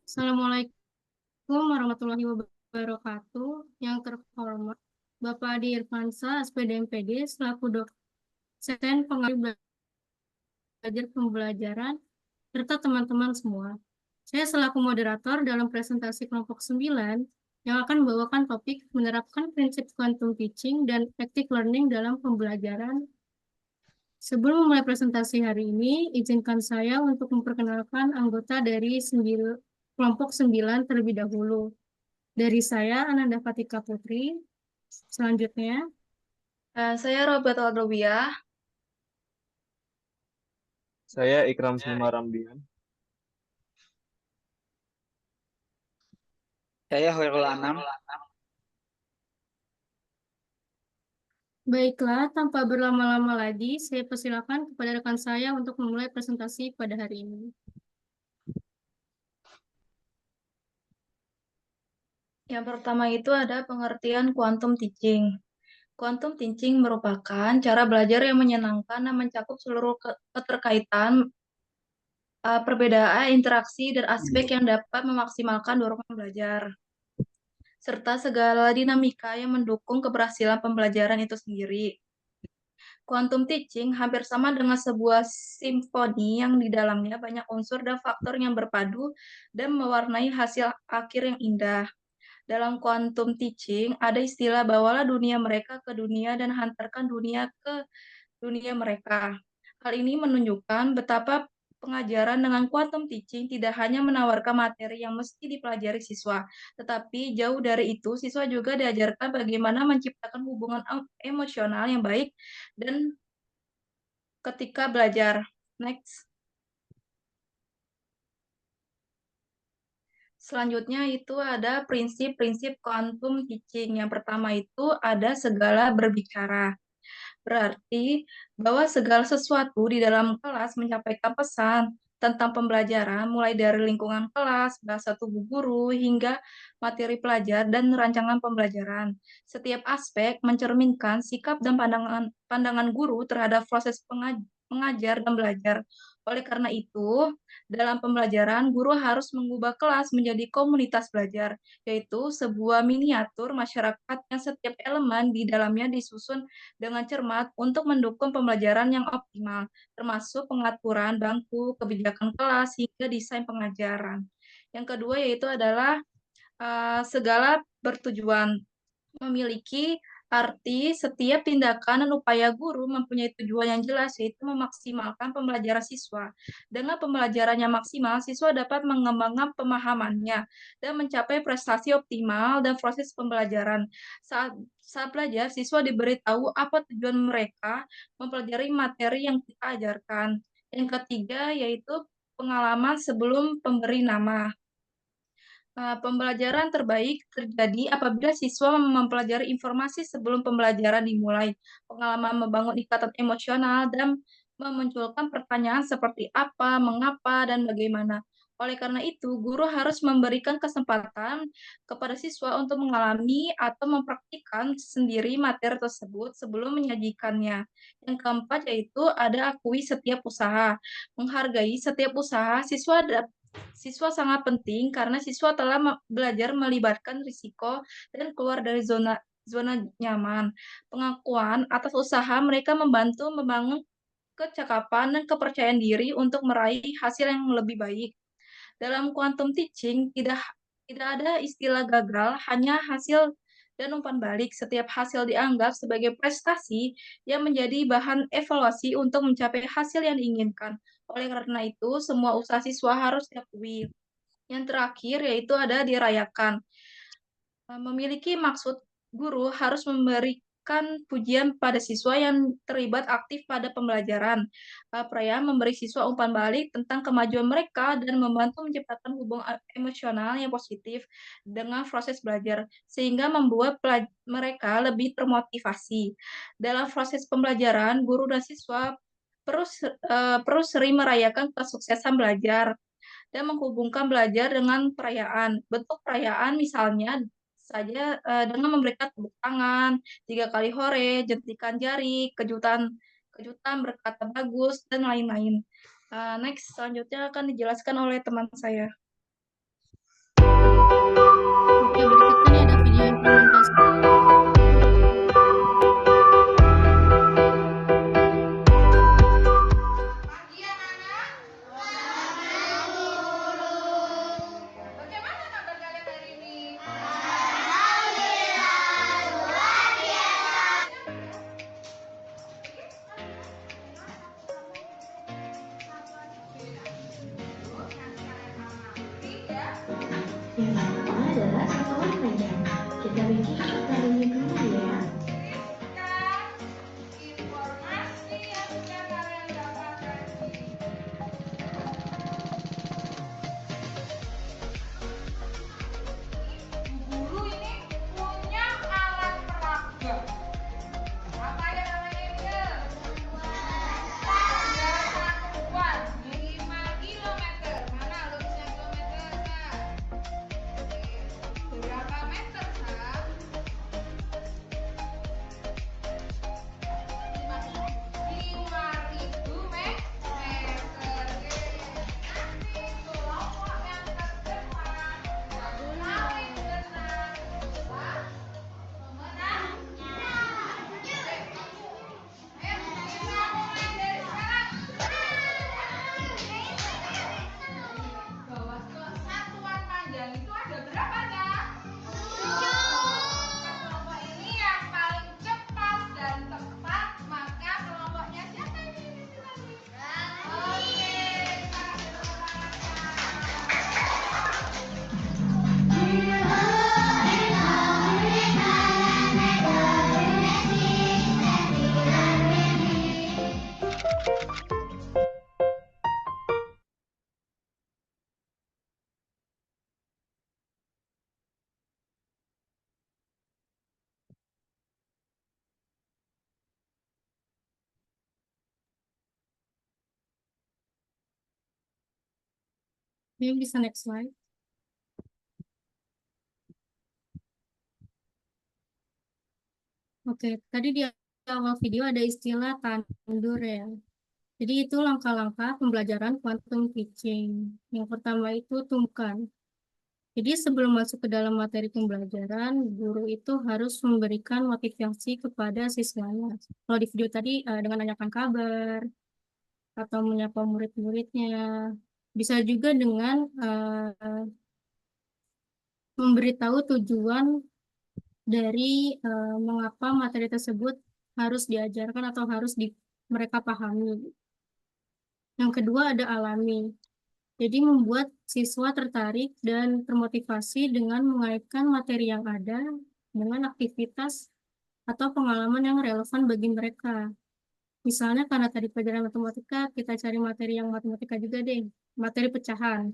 Assalamualaikum warahmatullahi wabarakatuh. Yang terhormat Bapak Adi Irfansa, SPD MPD, selaku dosen pengajar belajar pembelajaran, serta teman-teman semua. Saya selaku moderator dalam presentasi kelompok 9 yang akan membawakan topik menerapkan prinsip quantum teaching dan active learning dalam pembelajaran. Sebelum memulai presentasi hari ini, izinkan saya untuk memperkenalkan anggota dari kelompok 9 terlebih dahulu. Dari saya, Ananda Fatika Putri. Selanjutnya, Saya Robert Aldowiah. Saya Ikram Sulma Ramdian. Saya Hoirul Anam. baiklah, tanpa berlama-lama lagi, saya persilakan kepada rekan saya untuk memulai presentasi pada hari ini. Yang pertama itu ada pengertian quantum teaching. Quantum teaching merupakan cara belajar yang menyenangkan dan mencakup seluruh keterkaitan, perbedaan, interaksi, dan aspek yang dapat memaksimalkan dorongan belajar, serta segala dinamika yang mendukung keberhasilan pembelajaran itu sendiri. Quantum teaching hampir sama dengan sebuah simfoni yang di dalamnya banyak unsur dan faktor yang berpadu dan mewarnai hasil akhir yang indah. Dalam quantum teaching, ada istilah bawalah dunia mereka ke dunia dan hantarkan dunia ke dunia mereka. Hal ini menunjukkan betapa pengajaran dengan quantum teaching tidak hanya menawarkan materi yang mesti dipelajari siswa, tetapi jauh dari itu, siswa juga diajarkan bagaimana menciptakan hubungan emosional yang baik dan ketika belajar. Next. Selanjutnya itu ada prinsip-prinsip quantum teaching. Yang pertama itu ada segala berbicara. Berarti bahwa segala sesuatu di dalam kelas menyampaikan pesan tentang pembelajaran, mulai dari lingkungan kelas, bahasa tubuh guru, hingga materi pelajar dan rancangan pembelajaran. Setiap aspek mencerminkan sikap dan pandangan guru terhadap proses mengajar dan belajar. Oleh karena itu, dalam pembelajaran, guru harus mengubah kelas menjadi komunitas belajar, yaitu sebuah miniatur masyarakat yang setiap elemen di dalamnya disusun dengan cermat untuk mendukung pembelajaran yang optimal, termasuk pengaturan bangku, kebijakan kelas, hingga desain pengajaran. Yang kedua yaitu adalah segala bertujuan, memiliki arti setiap tindakan dan upaya guru mempunyai tujuan yang jelas, yaitu memaksimalkan pembelajaran siswa. Dengan pembelajaran yang maksimal, siswa dapat mengembangkan pemahamannya dan mencapai prestasi optimal dan proses pembelajaran. Saat belajar, siswa diberitahu apa tujuan mereka mempelajari materi yang kita ajarkan. Yang ketiga yaitu pengalaman sebelum pemberi nama. Pembelajaran terbaik terjadi apabila siswa mempelajari informasi sebelum pembelajaran dimulai. Pengalaman membangun ikatan emosional dan memunculkan pertanyaan seperti apa, mengapa, dan bagaimana. Oleh karena itu, guru harus memberikan kesempatan kepada siswa untuk mengalami atau mempraktikkan sendiri materi tersebut sebelum menyajikannya. Yang keempat yaitu ada akui setiap usaha. Menghargai setiap usaha, siswa sangat penting karena siswa telah belajar melibatkan risiko dan keluar dari zona zona nyaman. Pengakuan atas usaha mereka membantu membangun kecakapan dan kepercayaan diri untuk meraih hasil yang lebih baik. Dalam quantum teaching tidak ada istilah gagal, hanya hasil dan umpan balik. Setiap hasil dianggap sebagai prestasi yang menjadi bahan evaluasi untuk mencapai hasil yang diinginkan. Oleh karena itu, semua usaha siswa harus diakui. Yang terakhir yaitu ada dirayakan. Memiliki maksud guru harus memberikan pujian pada siswa yang terlibat aktif pada pembelajaran. Perayaan memberi siswa umpan balik tentang kemajuan mereka dan membantu menciptakan hubungan emosional yang positif dengan proses belajar, sehingga membuat mereka lebih termotivasi. Dalam proses pembelajaran, guru dan siswa perlu sering merayakan kesuksesan belajar dan menghubungkan belajar dengan perayaan. Bentuk perayaan misalnya saja dengan memberikan tepuk tangan, 3 kali hore, jentikan jari, kejutan kejutan berkata bagus, dan lain-lain. Next, selanjutnya akan dijelaskan oleh teman saya. Oke, berikutnya nih ada video implementasi. Pagi anak-anak. Bagaimana kabar kalian hari ini? Yang pertama adalah satuan panjang. Kita bikin tadinya dulu ya. Tuliskan informasi yang sudah kalian dapatkan di guru ini punya alat peraga. Apa ya namanya ini? Satuan 5 kilometer. Mana lurusnya kilometer? Berapa meter, Sa? 5.000 meter. Nanti kelompok yang terdepan saling berenang adalah pemenangnya. Ayo kita mulai dari sekarang. Bahwa satuan panjang itu ada berapa, Kak? Kelompok ini yang paling cepat dan tepat, maka kelompoknya siapa ini? Oke, kita Ini bisa next slide. Oke, tadi di awal video ada istilah tandur ya. Jadi itu langkah-langkah pembelajaran quantum teaching. Yang pertama itu tumbukan. Jadi sebelum masuk ke dalam materi pembelajaran, guru itu harus memberikan motivasi kepada siswanya. Kalau di video tadi dengan nanyakan kabar atau menyapa murid-muridnya. Bisa juga dengan memberitahu tujuan dari mengapa materi tersebut harus diajarkan atau harus mereka pahami. Yang kedua ada alami. Jadi membuat siswa tertarik dan termotivasi dengan mengaitkan materi yang ada dengan aktivitas atau pengalaman yang relevan bagi mereka. Misalnya karena tadi pelajaran matematika, kita cari materi yang matematika juga deh, materi pecahan.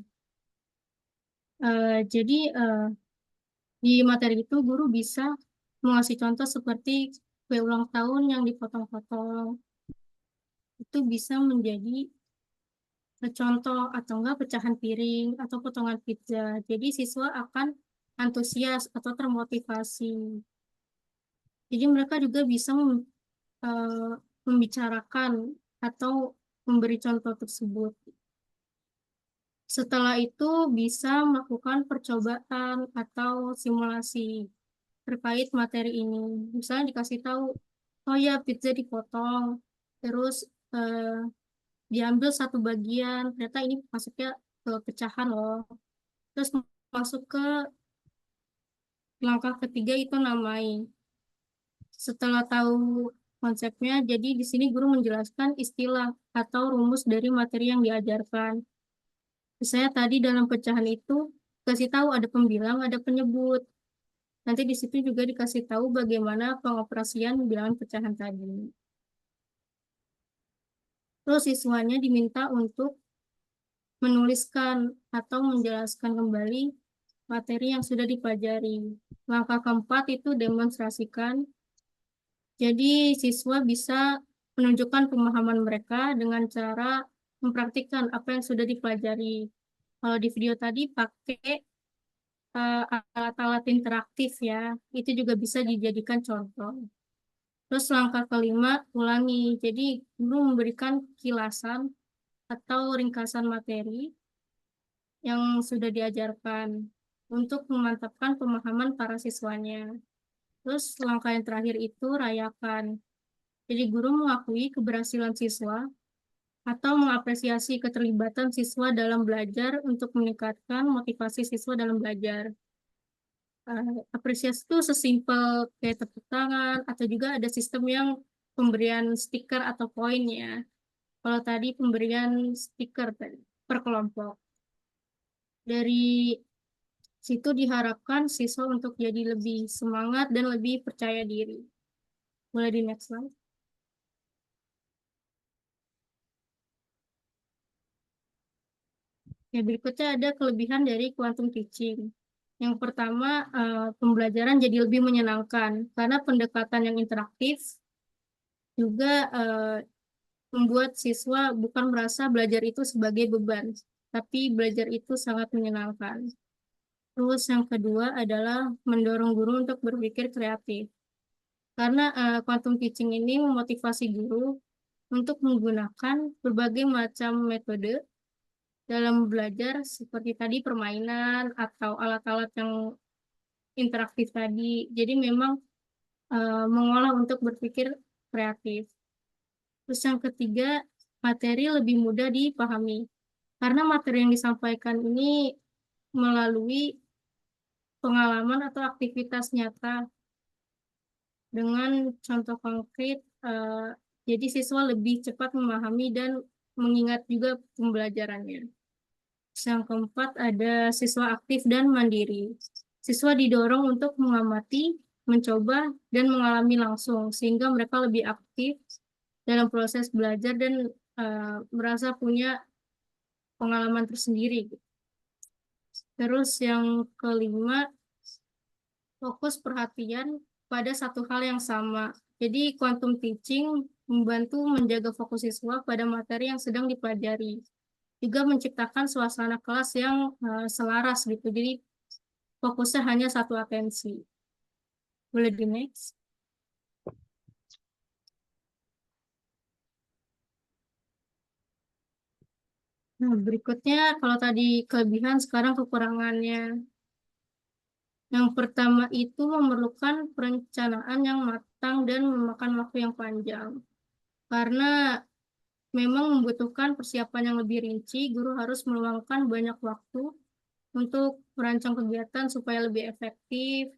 Jadi di materi itu guru bisa mengasih contoh seperti kue ulang tahun yang dipotong-potong. Itu bisa menjadi contoh atau enggak pecahan piring atau potongan pizza. Jadi siswa akan antusias atau termotivasi. Jadi mereka juga bisa membicarakan atau memberi contoh tersebut. Setelah itu bisa melakukan percobaan atau simulasi terkait materi ini. Misalnya dikasih tahu, oh ya pizza dipotong, terus diambil satu bagian, ternyata ini masuknya ke pecahan loh. Terus masuk ke langkah ketiga itu namai. Setelah tahu konsepnya, jadi di sini guru menjelaskan istilah atau rumus dari materi yang diajarkan. Misalnya tadi dalam pecahan itu kasih tahu ada pembilang, ada penyebut. Nanti di situ juga dikasih tahu bagaimana pengoperasian bilangan pecahan tadi. Terus siswanya diminta untuk menuliskan atau menjelaskan kembali materi yang sudah dipelajari. Langkah keempat itu demonstrasikan. Jadi siswa bisa menunjukkan pemahaman mereka dengan cara mempraktikkan apa yang sudah dipelajari. Kalau di video tadi pakai alat-alat interaktif ya, itu juga bisa dijadikan contoh. Terus langkah kelima, ulangi. Jadi guru memberikan kilasan atau ringkasan materi yang sudah diajarkan. untuk memantapkan pemahaman para siswanya. Terus langkah yang terakhir itu rayakan. Jadi guru mengakui keberhasilan siswa atau mengapresiasi keterlibatan siswa dalam belajar untuk meningkatkan motivasi siswa dalam belajar. Apresiasi itu sesimpel kayak tepuk tangan atau juga ada sistem yang pemberian stiker atau poin ya. Kalau tadi pemberian stiker tadi per kelompok. Dari situ diharapkan siswa untuk jadi lebih semangat dan lebih percaya diri. Boleh di next slide. Ya, berikutnya ada kelebihan dari quantum teaching. Yang pertama, pembelajaran jadi lebih menyenangkan karena pendekatan yang interaktif juga membuat siswa bukan merasa belajar itu sebagai beban, tapi belajar itu sangat menyenangkan. Terus yang kedua adalah mendorong guru untuk berpikir kreatif. Karena quantum teaching ini memotivasi guru untuk menggunakan berbagai macam metode dalam belajar seperti tadi permainan atau alat-alat yang interaktif tadi. Jadi memang mengolah untuk berpikir kreatif. Terus yang ketiga, materi lebih mudah dipahami. Karena materi yang disampaikan ini melalui pengalaman atau aktivitas nyata dengan contoh konkret, jadi siswa lebih cepat memahami dan mengingat juga pembelajarannya. Yang keempat ada siswa aktif dan mandiri. Siswa didorong untuk mengamati, mencoba, dan mengalami langsung, sehingga mereka lebih aktif dalam proses belajar dan merasa punya pengalaman tersendiri. Terus yang kelima, fokus perhatian pada satu hal yang sama. Jadi quantum teaching membantu menjaga fokus siswa pada materi yang sedang dipelajari. Juga menciptakan suasana kelas yang selaras gitu. Jadi fokusnya hanya satu atensi. Boleh di next. Nah, berikutnya kalau tadi kelebihan, sekarang kekurangannya. Yang pertama itu memerlukan perencanaan yang matang dan memakan waktu yang panjang. Karena memang membutuhkan persiapan yang lebih rinci, guru harus meluangkan banyak waktu untuk merancang kegiatan supaya lebih efektif,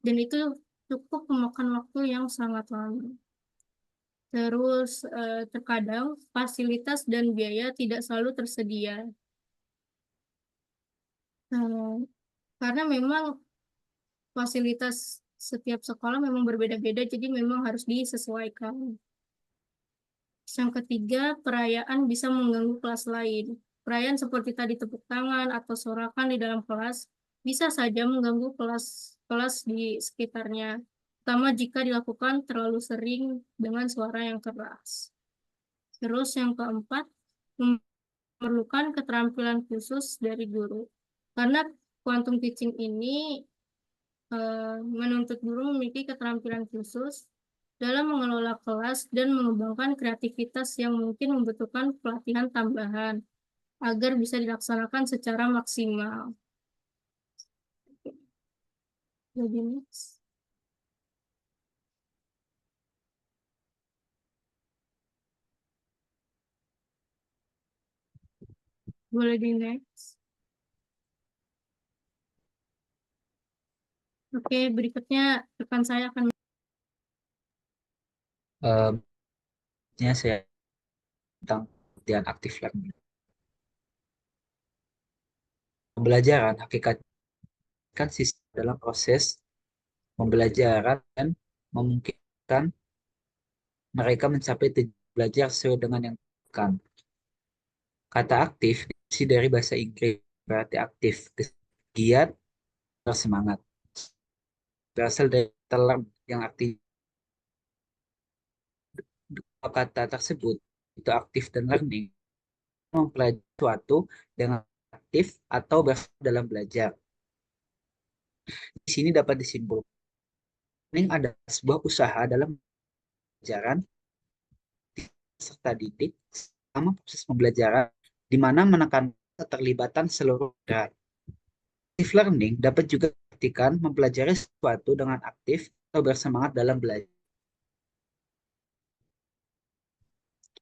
dan itu cukup memakan waktu yang sangat lama. Terus terkadang fasilitas dan biaya tidak selalu tersedia. Karena memang fasilitas setiap sekolah memang berbeda-beda, jadi memang harus disesuaikan. Yang ketiga, perayaan bisa mengganggu kelas lain. Perayaan seperti tadi tepuk tangan atau sorakan di dalam kelas bisa saja mengganggu kelas di sekitarnya, terutama jika dilakukan terlalu sering dengan suara yang keras. Terus yang keempat, memerlukan keterampilan khusus dari guru. Karena quantum teaching ini menuntut guru memiliki keterampilan khusus dalam mengelola kelas dan mengembangkan kreativitas yang mungkin membutuhkan pelatihan tambahan agar bisa dilaksanakan secara maksimal. Jadi next. Boleh di next. Oke, berikutnya rekan saya akan Saya tentang latihan aktif learning. Pembelajaran hakikat kan siswa dalam proses pembelajaran dan memungkinkan mereka mencapai tujuan belajar sesuai dengan yang diinginkan. Kata aktif diisi dari bahasa Inggris berarti aktif, giat, bersemangat. Berasal dari kata learn yang artinya dua kata tersebut itu aktif dan learning mempelajari sesuatu dengan aktif atau bersemangat dalam belajar. Di sini dapat disimpulkan learning adalah sebuah usaha dalam pembelajaran serta didik selama proses pembelajaran di mana menekan keterlibatan seluruh pihak. Active learning dapat juga diartikan mempelajari sesuatu dengan aktif atau bersemangat dalam belajar.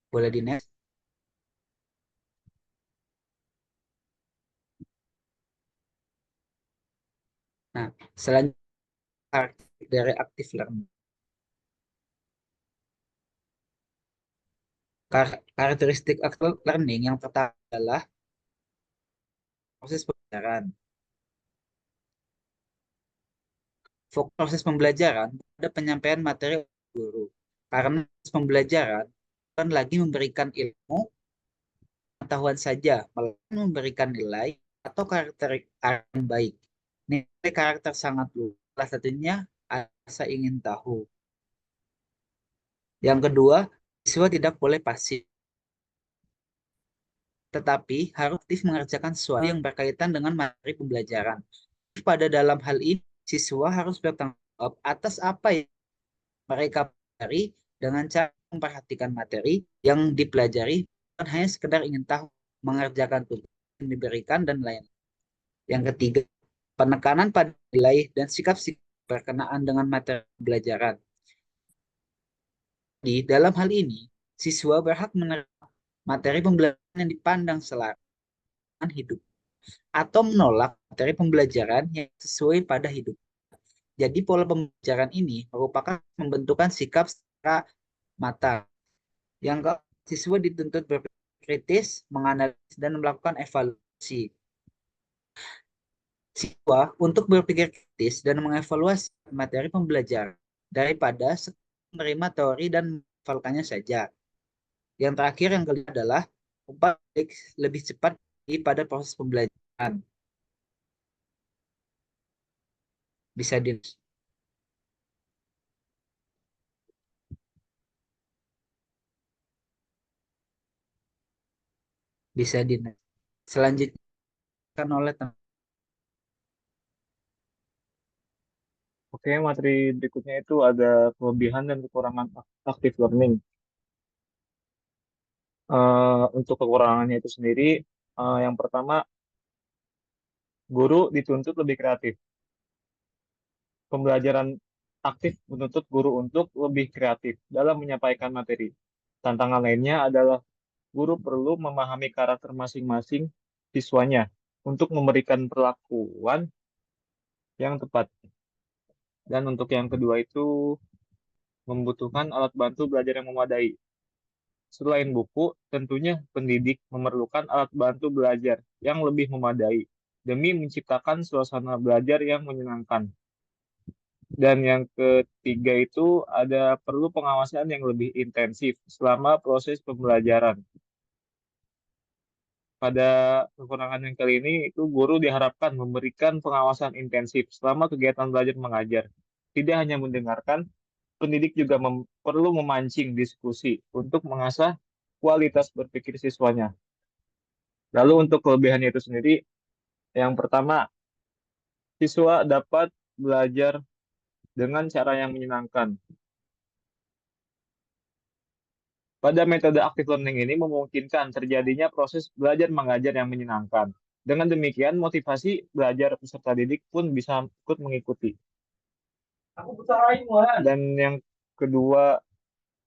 Boleh di next. Nah, selanjutnya dari active learning. Karakteristik active learning yang pertama adalah proses pembelajaran. Fokus proses pembelajaran pada penyampaian materi guru. Karena proses pembelajaran bukan lagi memberikan ilmu pengetahuan saja, melainkan memberikan nilai atau karakter yang baik. Nilai karakter sangat luas. Salah satunya rasa ingin tahu. Yang kedua, siswa tidak boleh pasif, tetapi harus aktif mengerjakan sesuatu yang berkaitan dengan materi pembelajaran. Pada dalam hal ini, siswa harus bertanggung jawab atas apa yang mereka pelajari dengan cara memperhatikan materi yang dipelajari, bukan hanya sekedar ingin tahu, mengerjakan tugas yang diberikan, dan lain-lain. Yang ketiga, penekanan pada nilai dan sikap-sikap berkenaan dengan materi pembelajaran. Di dalam hal ini, siswa berhak menerima materi pembelajaran yang dipandang selaras dengan hidup atau menolak materi pembelajaran yang sesuai pada hidup. Jadi pola pembelajaran ini merupakan pembentukan sikap secara matang. Yang keempat, siswa dituntut berpikir kritis, menganalisis, dan melakukan evaluasi. Siswa untuk berpikir kritis dan mengevaluasi materi pembelajaran daripada menerima teori dan menghafalkannya saja. Yang terakhir, yang kelima adalah upaya lebih cepat pada proses pembelajaran. Bisa di selanjutnya oleh Oke, materi berikutnya itu ada kelebihan dan kekurangan active learning. Untuk kekurangannya itu sendiri, yang pertama, guru dituntut lebih kreatif. Pembelajaran aktif menuntut guru untuk lebih kreatif dalam menyampaikan materi. Tantangan lainnya adalah guru perlu memahami karakter masing-masing siswanya untuk memberikan perlakuan yang tepat. Dan untuk yang kedua itu membutuhkan alat bantu belajar yang memadai. Selain buku, tentunya pendidik memerlukan alat bantu belajar yang lebih memadai demi menciptakan suasana belajar yang menyenangkan. Dan yang ketiga itu ada perlu pengawasan yang lebih intensif selama proses pembelajaran. Pada kekurangan yang kali ini, itu guru diharapkan memberikan pengawasan intensif selama kegiatan belajar mengajar. Tidak hanya mendengarkan, pendidik juga perlu memancing diskusi untuk mengasah kualitas berpikir siswanya. Lalu untuk kelebihannya itu sendiri, yang pertama, siswa dapat belajar dengan cara yang menyenangkan. Pada metode active learning ini memungkinkan terjadinya proses belajar mengajar yang menyenangkan. Dengan demikian, motivasi belajar peserta didik pun bisa ikut mengikuti. Dan yang kedua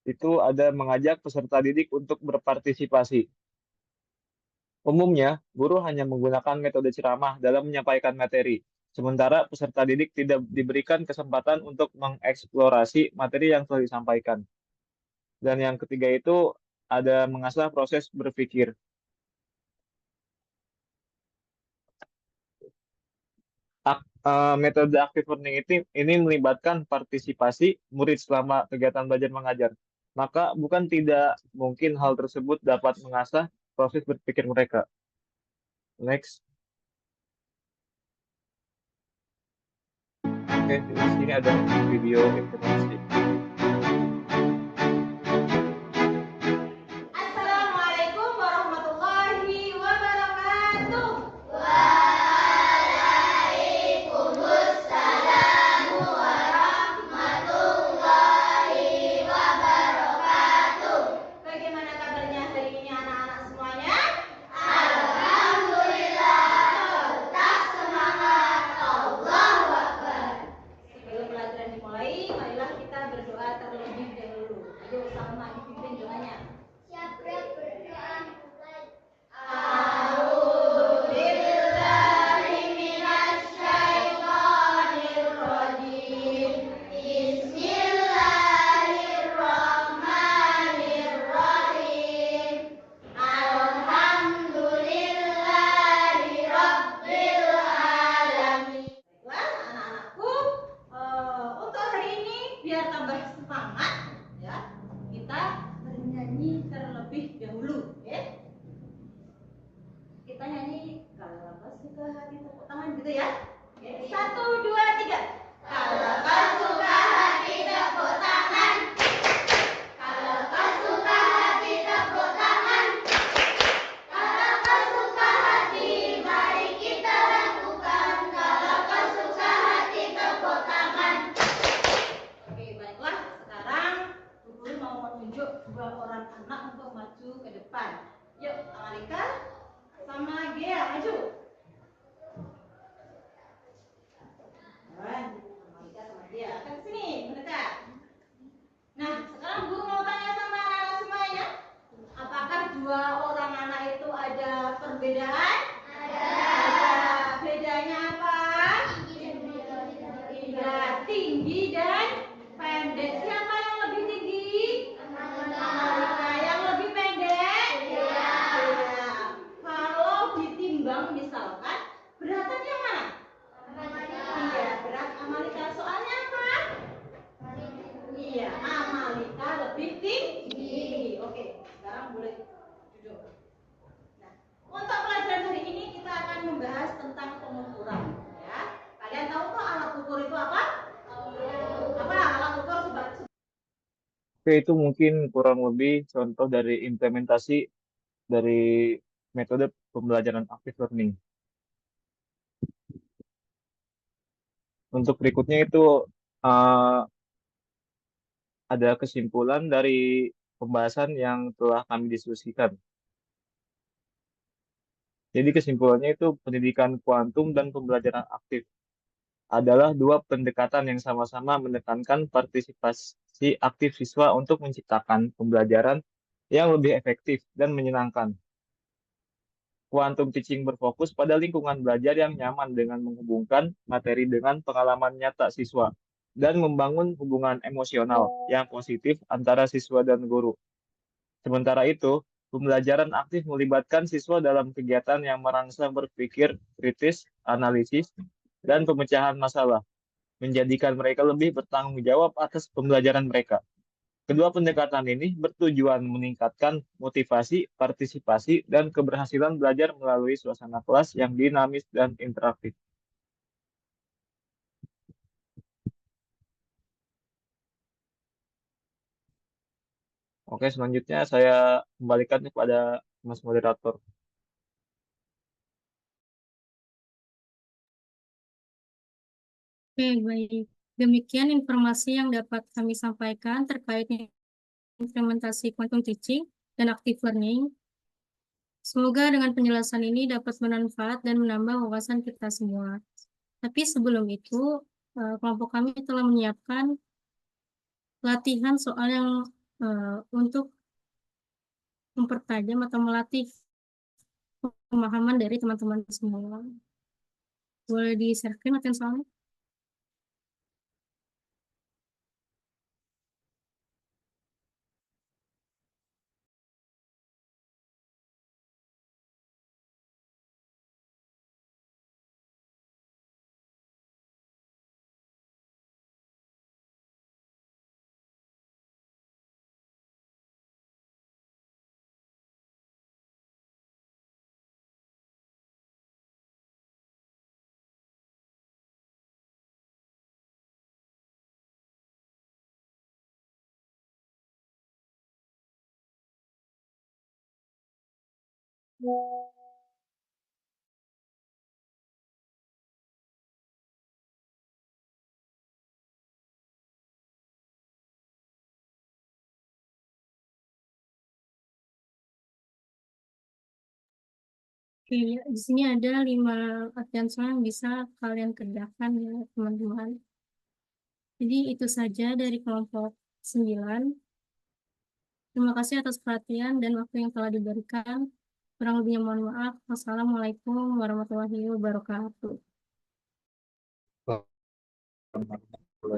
itu ada mengajak peserta didik untuk berpartisipasi. Umumnya, guru hanya menggunakan metode ceramah dalam menyampaikan materi, sementara peserta didik tidak diberikan kesempatan untuk mengeksplorasi materi yang telah disampaikan. Dan yang ketiga itu ada mengasah proses berpikir. Metode active learning ini melibatkan partisipasi murid selama kegiatan belajar mengajar. Maka bukan tidak mungkin hal tersebut dapat mengasah proses berpikir mereka. Next. Oke, di sini ada video informasi. Assalamualaikum warahmatullahi wabarakatuh. Bagaimana kabarnya hari ini anak-anak semuanya? Alhamdulillah. Tetap semangat. kita nyanyi kalau kau suka hati tepuk tangan gitu ya. Oke, 1, 2, 3. Kalau kau suka hati tepuk tangan. Kalau kau suka hati tepuk tangan. Kalau kau suka hati, mari kita lakukan. Kalau kau suka hati tepuk tangan. Oke, baiklah. Sekarang Bu Guru mau menunjuk 2 orang anak untuk maju ke depan. Yuk, Amalika sama Gea maju. Amalika sama Gea ke sini mendekat. Nah, sekarang Guru mau tanya sama anak-anak semuanya. Apakah 2 orang anak itu ada perbedaan? Ada. Bedanya apa? Iya, tinggi dan pendek. Siapa yang lebih tinggi? Amalika. Yang lebih pendek? Iya. Kalau ditimbang misalkan, beratnya yang mana? Iya, berat Amalika. Soalnya apa? Iya, Amalika lebih tinggi. Oke, sekarang boleh duduk. Nah, untuk pelajaran hari ini kita akan membahas tentang pengukuran. Ya, kalian tahu kok alat ukur itu apa? Apa alat ukur sobat? Oke, itu mungkin kurang lebih contoh dari implementasi dari metode pembelajaran active learning. Untuk berikutnya itu uh, ada kesimpulan dari pembahasan yang telah kami diskusikan. Jadi kesimpulannya itu pendidikan kuantum dan pembelajaran aktif adalah 2 pendekatan yang sama-sama menekankan partisipasi aktif siswa untuk menciptakan pembelajaran yang lebih efektif dan menyenangkan. Quantum teaching berfokus pada lingkungan belajar yang nyaman dengan menghubungkan materi dengan pengalaman nyata siswa dan membangun hubungan emosional yang positif antara siswa dan guru. Sementara itu, pembelajaran aktif melibatkan siswa dalam kegiatan yang merangsang berpikir kritis, analisis, dan pemecahan masalah, menjadikan mereka lebih bertanggung jawab atas pembelajaran mereka. Kedua pendekatan ini bertujuan meningkatkan motivasi, partisipasi, dan keberhasilan belajar melalui suasana kelas yang dinamis dan interaktif. Oke, selanjutnya saya kembalikan kepada Mas Moderator. Oke, baik. Demikian informasi yang dapat kami sampaikan terkait implementasi quantum teaching dan active learning. Semoga dengan penjelasan ini dapat bermanfaat dan menambah wawasan kita semua. Tapi sebelum itu, kelompok kami telah menyiapkan latihan soal yang untuk mempertajam atau melatih pemahaman dari teman-teman semua. Boleh di-share screen latihan soalnya? Oke, ya, di sini ada 5 latihan soal yang bisa kalian kerjakan ya teman-teman. Jadi itu saja dari kelompok 9. Terima kasih atas perhatian dan waktu yang telah diberikan. Kurang lebihnya mohon maaf. Wassalamualaikum warahmatullahi wabarakatuh.